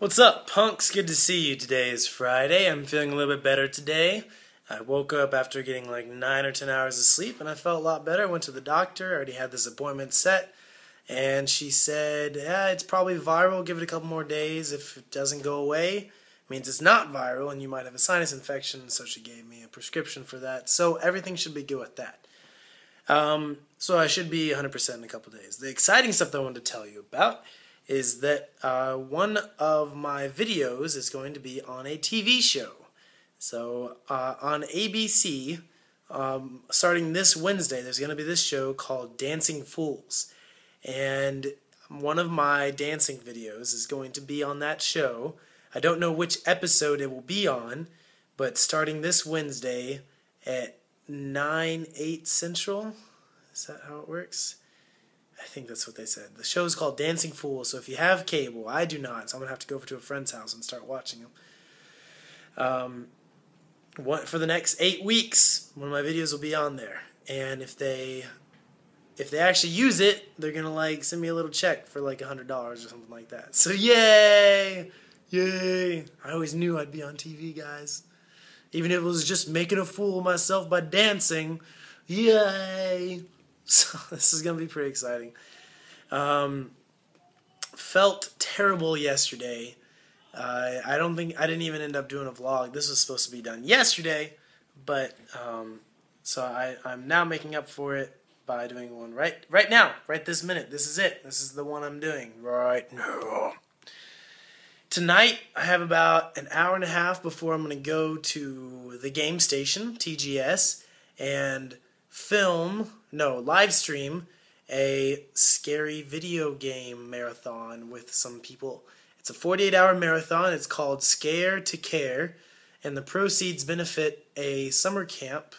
What's up, punks? Good to see you. Today is Friday. I'm feeling a little bit better today. I woke up after getting like 9 or 10 hours of sleep and I felt a lot better. I went to the doctor. I already had this appointment set. And she said, yeah, it's probably viral. Give it a couple more days. If it doesn't go away, it means it's not viral and you might have a sinus infection. So she gave me a prescription for that. So everything should be good with that. So I should be 100% in a couple days. The exciting stuff that I wanted to tell you about is that one of my videos is going to be on a TV show. So on ABC, starting this Wednesday, there's going to be this show called Dancing Fools. And one of my dancing videos is going to be on that show. I don't know which episode it will be on, but starting this Wednesday at 8 Central, is that how it works? I think that's what they said. The show is called Dancing Fools, so if you have cable, I do not, so I'm going to have to go over to a friend's house and start watching them. For the next 8 weeks, one of my videos will be on there. And if they actually use it, they're going to like send me a little check for like $100 or something like that. So yay! Yay! I always knew I'd be on TV, guys. Even if it was just making a fool of myself by dancing. Yay! So this is going to be pretty exciting. Felt terrible yesterday. I didn't even end up doing a vlog. This was supposed to be done yesterday, but so I'm now making up for it by doing one right now, right this minute. This is it. This is the one I'm doing right now. Tonight I have about an hour and a half before I'm going to go to the game station, TGS, and live stream a scary video game marathon with some people. It's a 48-hour marathon. It's called Scare to Care, and the proceeds benefit a summer camp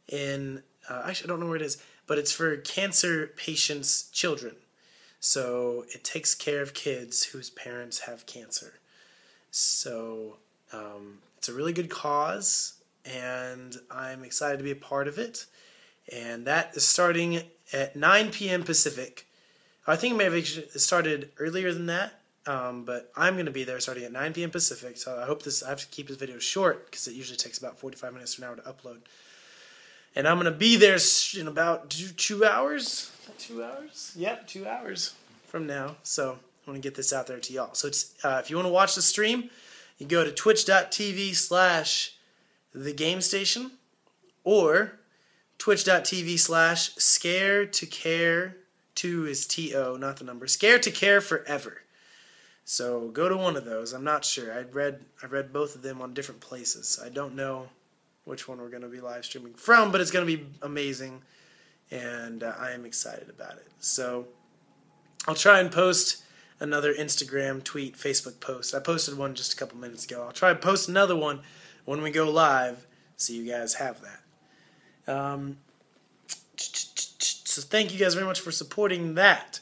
in, actually I don't know where it is, but it's for cancer patients' children. So it takes care of kids whose parents have cancer. So it's a really good cause, and I'm excited to be a part of it. And that is starting at 9 p.m. Pacific. I think it may have started earlier than that, but I'm going to be there starting at 9 p.m. Pacific. So I have to keep this video short because it usually takes about 45 minutes to an hour to upload. And I'm going to be there in about 2 hours. 2 hours? Yep, 2 hours from now. So I want to get this out there to y'all. So it's, if you want to watch the stream, you go to twitch.tv/thegamestation or twitch.tv/scare2care, 2 is T-O, not the number, Scare to Care Forever. So go to one of those. I'm not sure. I read both of them on different places. I don't know which one we're going to be live streaming from, but it's going to be amazing, and I am excited about it. So I'll try and post another Instagram, tweet, Facebook post. I posted one just a couple minutes ago. I'll try and post another one when we go live so you guys have that. So thank you guys very much for supporting that.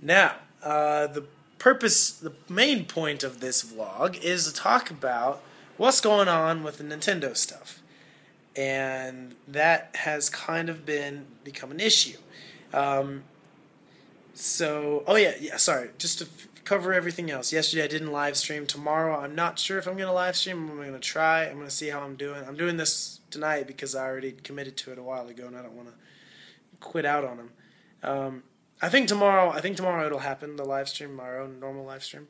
Now, the main point of this vlog is to talk about what's going on with the Nintendo stuff. And that has kind of become an issue. Sorry, just to cover everything else. Yesterday I didn't live stream. Tomorrow I'm not sure if I'm going to live stream. I'm going to try. I'm going to see how I'm doing. I'm doing this tonight because I already committed to it a while ago and I don't want to quit out on them. I think tomorrow it'll happen, the live stream, our own normal live stream.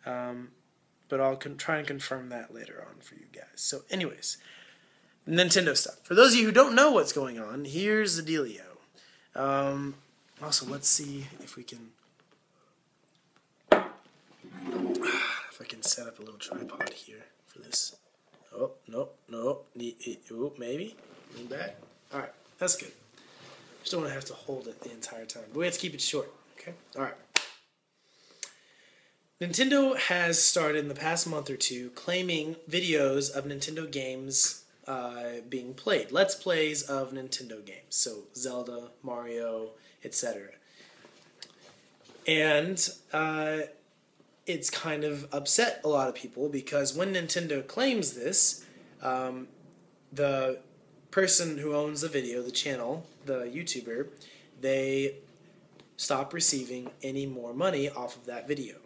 But I'll try and confirm that later on for you guys. So anyways, Nintendo stuff. For those of you who don't know what's going on, here's the dealio. Also, let's see if we can set up a little tripod here for this. Oh, no. Oh, maybe. Lean back. Alright, that's good. Just don't want to have to hold it the entire time. But we have to keep it short. Okay? Alright. Nintendo has started in the past month or two claiming videos of Nintendo games being played. Let's plays of Nintendo games. So Zelda, Mario, etc. And it's kind of upset a lot of people because when Nintendo claims this, the person who owns the video, the channel, the YouTuber, they stop receiving any more money off of that video.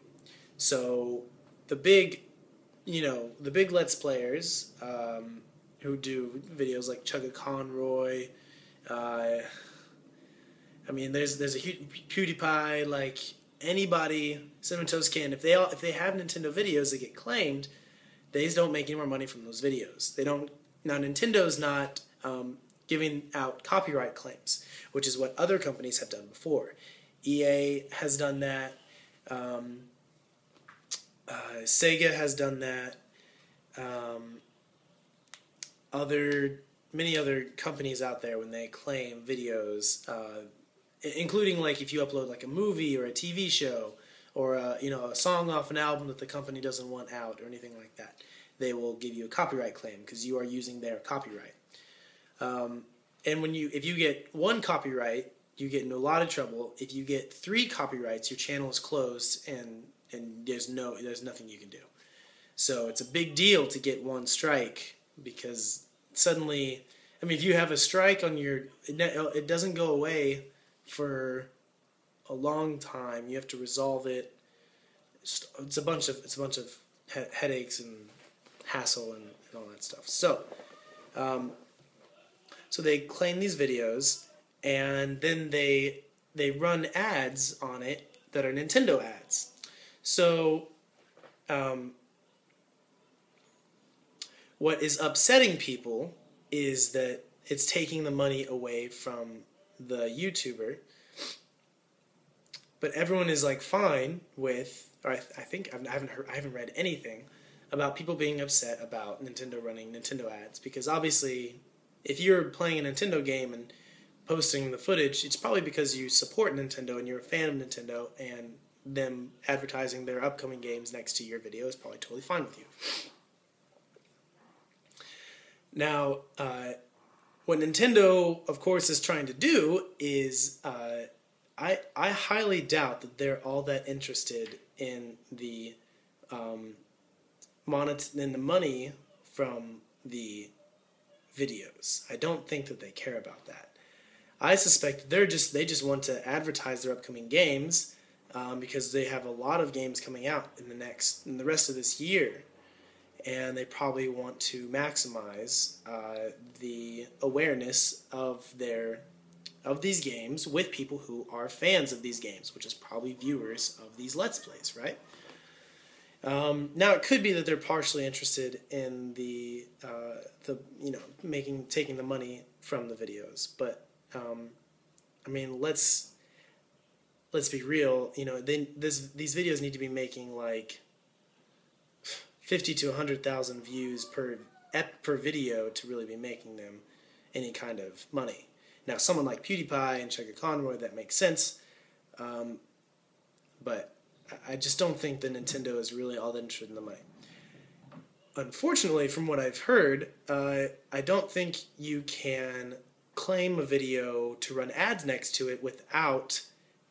So the big, the big Let's Players who do videos like Chugga Conroy. I mean, there's a huge PewDiePie, like anybody, Cinnamon Toast Can. If they have Nintendo videos that get claimed, they just don't make any more money from those videos. They don't. Now Nintendo's not giving out copyright claims, which is what other companies have done before. EA has done that. Sega has done that. Many other companies out there, when they claim videos, including like if you upload like a movie or a TV show or a song off an album that the company doesn't want out or anything like that, they will give you a copyright claim because you are using their copyright. And if you get one copyright, you get in a lot of trouble. If you get 3 copyrights, your channel is closed and there's nothing you can do. So it's a big deal to get one strike, because suddenly, I mean, if you have a strike on it doesn't go away for a long time. You have to resolve it. It's a bunch of headaches and hassle and all that stuff. So they claim these videos, and then they run ads on it that are Nintendo ads. So what is upsetting people is that it's taking the money away from the YouTuber, but everyone is like fine with, or I haven't read anything about people being upset about Nintendo running Nintendo ads, because obviously if you're playing a Nintendo game and posting the footage, it's probably because you support Nintendo and you're a fan of Nintendo, and them advertising their upcoming games next to your video is probably totally fine with you. Now, what Nintendo, of course, is trying to do is, I highly doubt that they're all that interested in the money from the videos. I don't think that they care about that. I suspect they just want to advertise their upcoming games, because they have a lot of games coming out in the rest of this year, and they probably want to maximize the awareness of these games with people who are fans of these games, which is probably viewers of these Let's Plays, right? Now it could be that they're partially interested in taking the money from the videos, but I mean, let's be real. These videos need to be making like 50 to 100,000 views per video to really be making them any kind of money. Now, someone like PewDiePie and Chugga Conroy, that makes sense, but I just don't think that Nintendo is really all that interested in the money. Unfortunately, from what I've heard, I don't think you can claim a video to run ads next to it without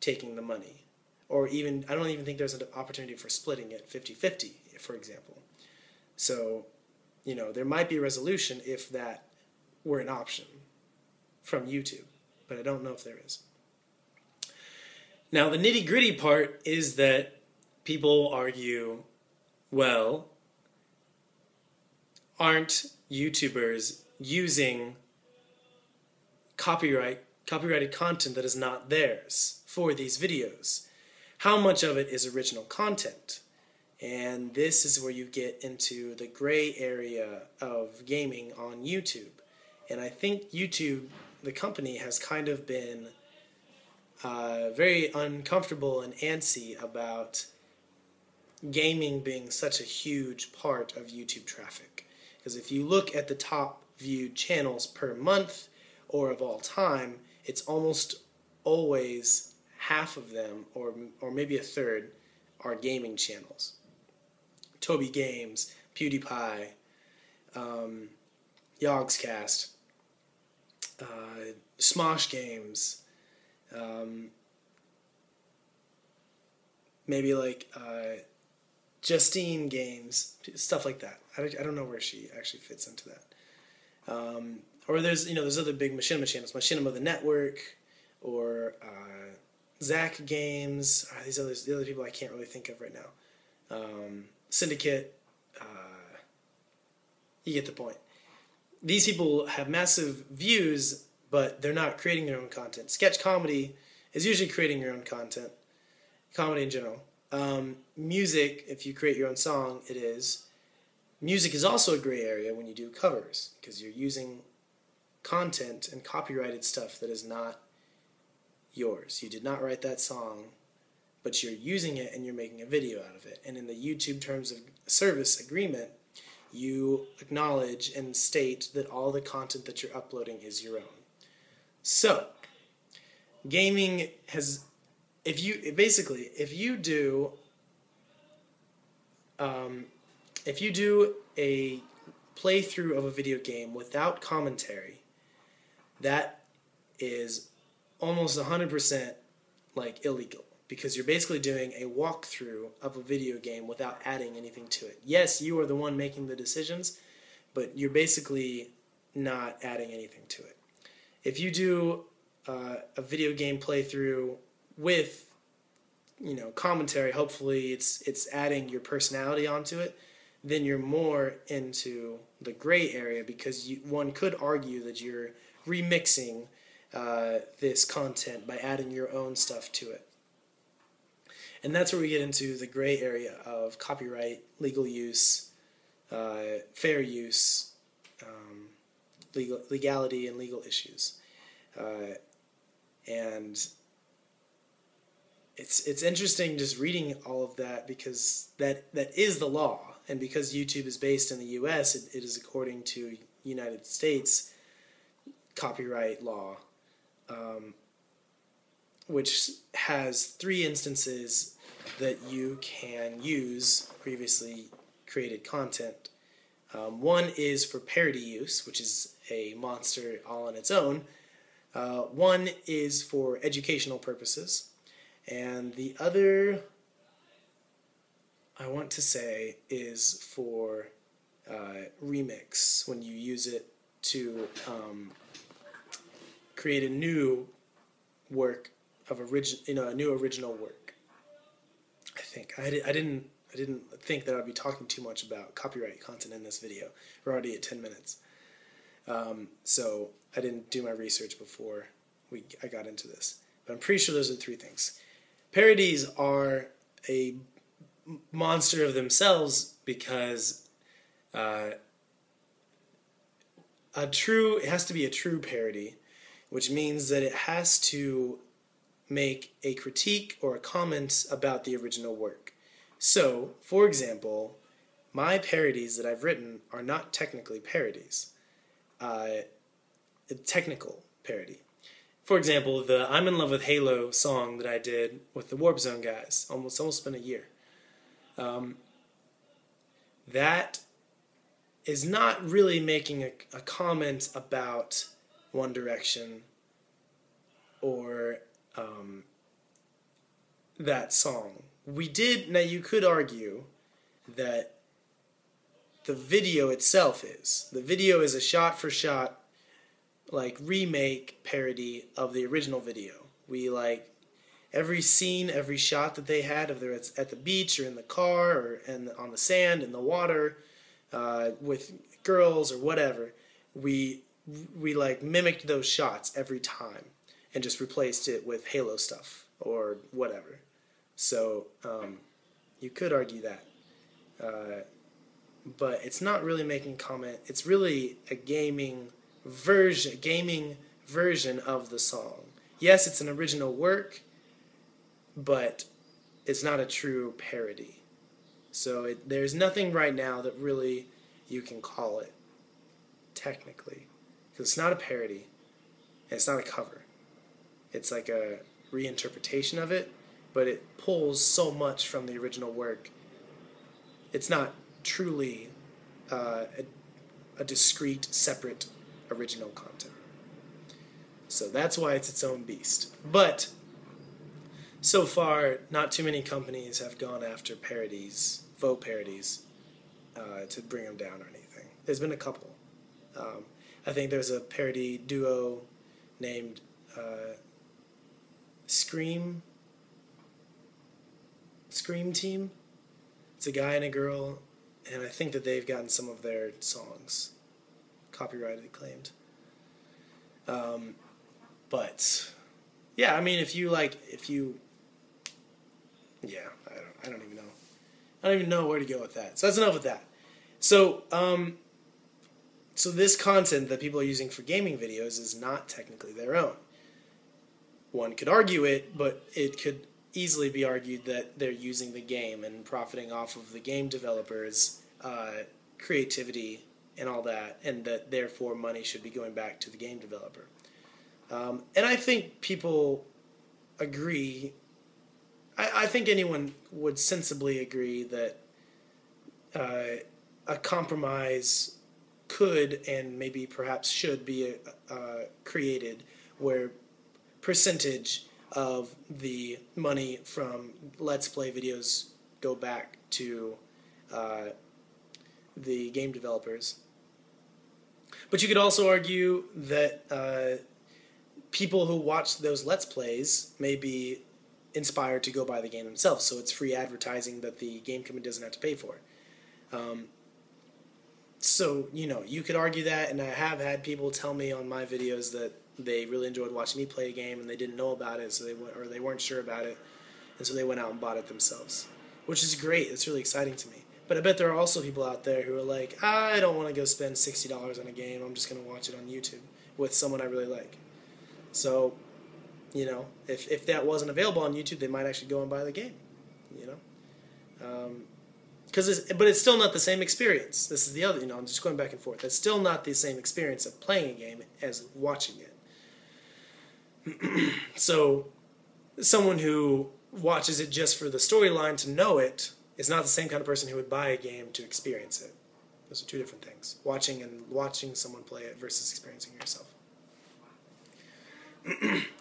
taking the money. Or even, I don't even think there's an opportunity for splitting it 50-50, for example. So, there might be a resolution if that were an option from YouTube, but I don't know if there is. Now, the nitty-gritty part is that people argue, well, aren't YouTubers using copyrighted content that is not theirs for these videos? How much of it is original content? And this is where you get into the gray area of gaming on YouTube. And I think YouTube, the company, has kind of been very uncomfortable and antsy about gaming being such a huge part of YouTube traffic. Because if you look at the top viewed channels per month or of all time, it's almost always half of them, or maybe a third, are gaming channels. Toby Games, PewDiePie, Yogscast, Smosh Games, maybe like Justine Games, stuff like that. I don't know where she actually fits into that. Or there's other big Machinima channels, Machinima the Network, or Zach Games. The other people I can't really think of right now. Syndicate. You get the point. These people have massive views, but they're not creating their own content. Sketch comedy is usually creating your own content. Comedy in general. Music, if you create your own song, it is. Music is also a gray area when you do covers, because you're using content and copyrighted stuff that is not yours. You did not write that song, but you're using it and you're making a video out of it. And in the YouTube Terms of Service agreement, you acknowledge and state that all the content that you're uploading is your own. So, gaming has, if you do a playthrough of a video game without commentary, that is almost 100% like illegal, because you're basically doing a walkthrough of a video game without adding anything to it. Yes, you are the one making the decisions, but you're basically not adding anything to it. If you do a video game playthrough with, commentary, hopefully it's adding your personality onto it, then you're more into the gray area, because one could argue that you're remixing this content by adding your own stuff to it. And that's where we get into the gray area of copyright, legal use, fair use, legality and legal issues. And it's interesting just reading all of that, because that is the law. And because YouTube is based in the U.S., it is according to United States copyright law, which has 3 instances that you can use previously created content. One is for parody use, which is a monster all on its own. One is for educational purposes. And the other, I want to say, is for remix, when you use it to create a new work of a new original work. I think I didn't think that I'd be talking too much about copyright content in this video. We're already at 10 minutes, so I didn't do my research before I got into this. But I'm pretty sure those are the 3 things. Parodies are a monster of themselves, because it has to be a true parody, which means that it has to make a critique or a comment about the original work. So, for example, my parodies that I've written are not technically parodies. A technical parody. For example, the I'm in Love with Halo song that I did with the Warp Zone guys, almost been a year. That is not really making a comment about One Direction or that song. Now you could argue that the video itself is. The video is a shot-for-shot, like, remake parody of the original video. We, like, every scene, every shot that they had, whether it's at the beach or in the car or on the sand, in the water, with girls or whatever, we like mimicked those shots every time and just replaced it with Halo stuff or whatever. So you could argue that, but it's not really making comment. It's really a gaming version of the song. Yes, it's an original work, but it's not a true parody. So there's nothing right now that really you can call it technically, because it's not a parody and it's not a cover. It's like a reinterpretation of it, but it pulls so much from the original work. It's not truly a discrete, separate original content. So that's why it's its own beast. But so far, not too many companies have gone after parodies, faux parodies, to bring them down or anything. There's been a couple. I think there's a parody duo named Scream Team. It's a guy and a girl, and I think that they've gotten some of their songs copyrighted claimed. But yeah, I mean, yeah, I don't even know. I don't even know where to go with that. So that's enough with that. So, so this content that people are using for gaming videos is not technically their own. One could argue it, but it could easily be argued that they're using the game and profiting off of the game developers' creativity and all that, and that therefore money should be going back to the game developer. And I think people agree. I think anyone would sensibly agree that a compromise could and maybe perhaps should be created where percentage of the money from Let's Play videos go back to the game developers. But you could also argue that people who watch those Let's Plays may be inspired to go buy the game themselves, so it's free advertising that the game company doesn't have to pay for. So, you know, you could argue that, and I have had people tell me on my videos that they really enjoyed watching me play a game and they didn't know about it, so they weren't sure about it, and so they went out and bought it themselves, which is great. It's really exciting to me. But I bet there are also people out there who are like, I don't want to go spend $60 on a game, I'm just going to watch it on YouTube with someone I really like. So, you know, if that wasn't available on YouTube, they might actually go and buy the game, you know. But it's still not the same experience. This is the other, you know, I'm just going back and forth. It's still not the same experience of playing a game as watching it. So, someone who watches it just for the storyline to know it is not the same kind of person who would buy a game to experience it. Those are two different things. Watching someone play it versus experiencing it yourself.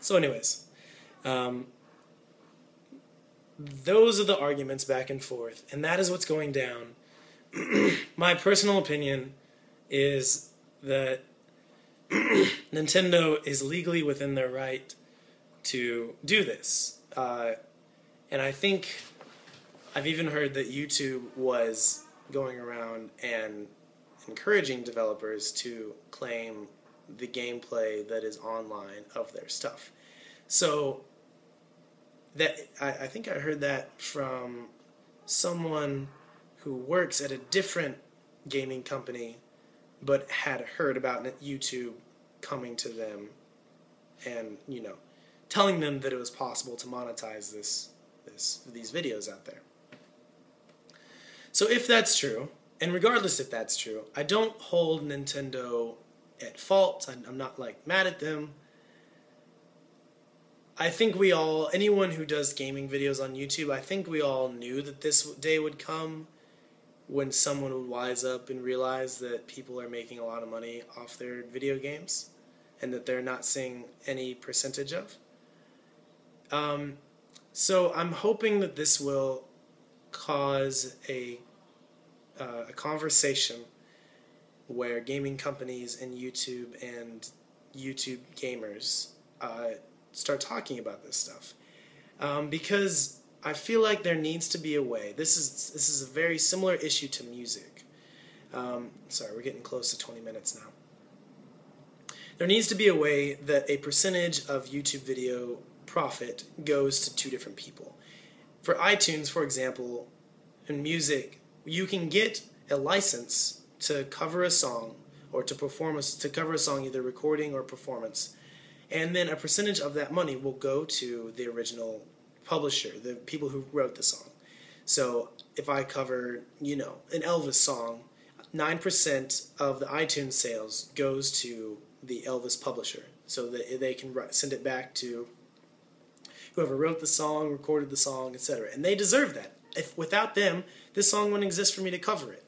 So anyways, those are the arguments back and forth, and that is what's going down. My personal opinion is that Nintendo is legally within their right to do this. And I think I've even heard that YouTube was going around and encouraging developers to claim the gameplay that is online of their stuff. So that I think I heard that from someone who works at a different gaming company but had heard about YouTube coming to them and, you know, telling them that it was possible to monetize these videos out there. So if that's true, and regardless if that's true, I don't hold Nintendo at fault. I'm not like mad at them. I think anyone who does gaming videos on YouTube, I think we all knew that this day would come when someone would wise up and realize that people are making a lot of money off their video games and that they're not seeing any percentage of. So I'm hoping that this will cause a conversation where gaming companies and YouTube gamers start talking about this stuff, because I feel like there needs to be a way. This is a very similar issue to music. Sorry, we're getting close to 20 minutes now. There needs to be a way that a percentage of YouTube video profit goes to two different people. For iTunes, for example, in music, you can get a license to cover a song or to cover a song, either recording or performance, and then a percentage of that money will go to the original publisher, the people who wrote the song. So if I cover, you know, an Elvis song, 9% of the iTunes sales goes to the Elvis publisher, so that they can send it back to whoever wrote the song, recorded the song, etc. And they deserve that. If without them, this song wouldn't exist for me to cover it.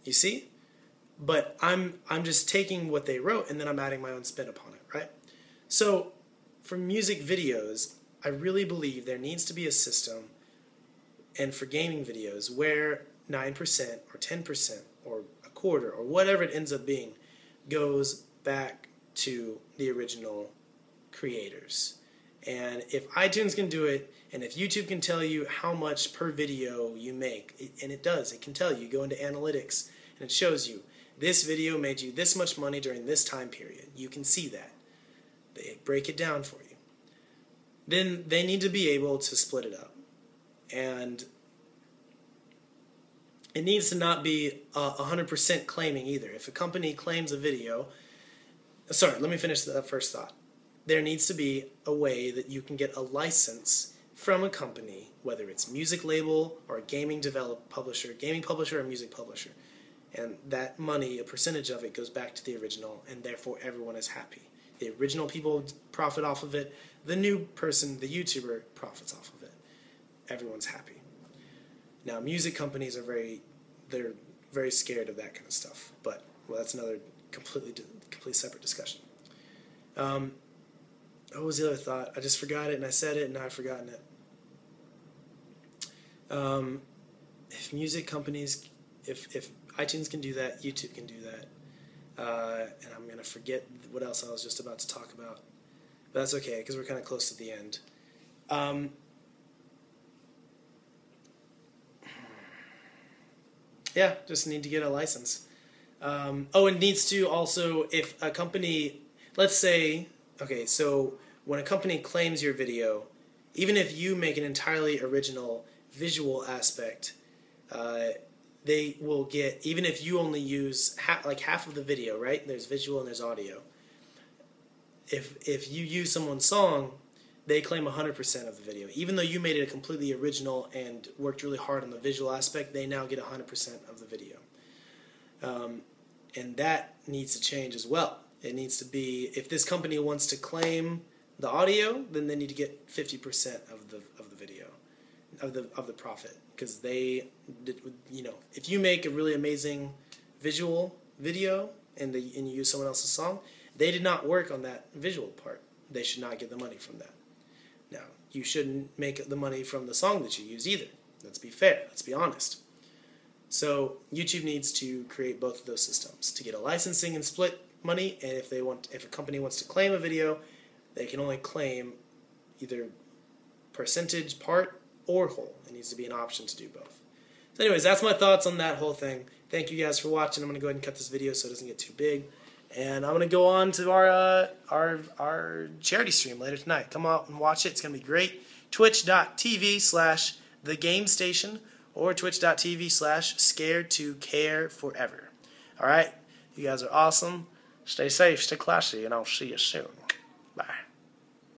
You see? But I'm just taking what they wrote and then I'm adding my own spin upon it, right? So for music videos, I really believe there needs to be a system, and for gaming videos, where 9% or 10% or a quarter or whatever it ends up being goes back to the original creators. And if iTunes can do it, And if YouTube can tell you how much per video you make, and it does, it can tell you, go into analytics, and it shows you, this video made you this much money during this time period. You can see that. They break it down for you. Then they need to be able to split it up. And it needs to not be 100% claiming either. If a company claims a video, sorry, let me finish the first thought. There needs to be a way that you can get a license from a company, whether it's music label or a gaming publisher or music publisher. And that money, a percentage of it, goes back to the original, and therefore everyone is happy. The original people profit off of it. The new person, the YouTuber, profits off of it. Everyone's happy. Now, music companies are they're very scared of that kind of stuff. But, well, that's another completely separate discussion. What was the other thought? I just forgot it, and I said it, and now I've forgotten it. If music companies, if iTunes can do that, YouTube can do that. And I'm going to forget what else I was just about to talk about. But that's okay, because we're kind of close to the end. Yeah, just need to get a license. Oh, it needs to also, if a company, let's say, okay, so when a company claims your video, even if you make an entirely original visual aspect, they will get, even if you only use half of the video, right? There's visual and there's audio. If you use someone's song, they claim 100% of the video. Even though you made it a completely original and worked really hard on the visual aspect, they now get 100% of the video. And that needs to change as well. It needs to be, if this company wants to claim the audio, then they need to get 50% of the video, of the profit, because they, you know, if you make a really amazing visual video and you use someone else's song, they did not work on that visual part. They should not get the money from that. Now, you shouldn't make the money from the song that you use either. Let's be fair. Let's be honest. So YouTube needs to create both of those systems to get a licensing and split money. And if a company wants to claim a video, they can only claim either percentage, part, or whole. It needs to be an option to do both. So anyways, that's my thoughts on that whole thing. Thank you guys for watching. I'm going to go ahead and cut this video so it doesn't get too big. And I'm going to go on to our charity stream later tonight. Come out and watch it. It's going to be great. Twitch.tv/thegamestation or twitch.tv/scared2care4ever. Alright? You guys are awesome. Stay safe, stay classy, and I'll see you soon. Bye.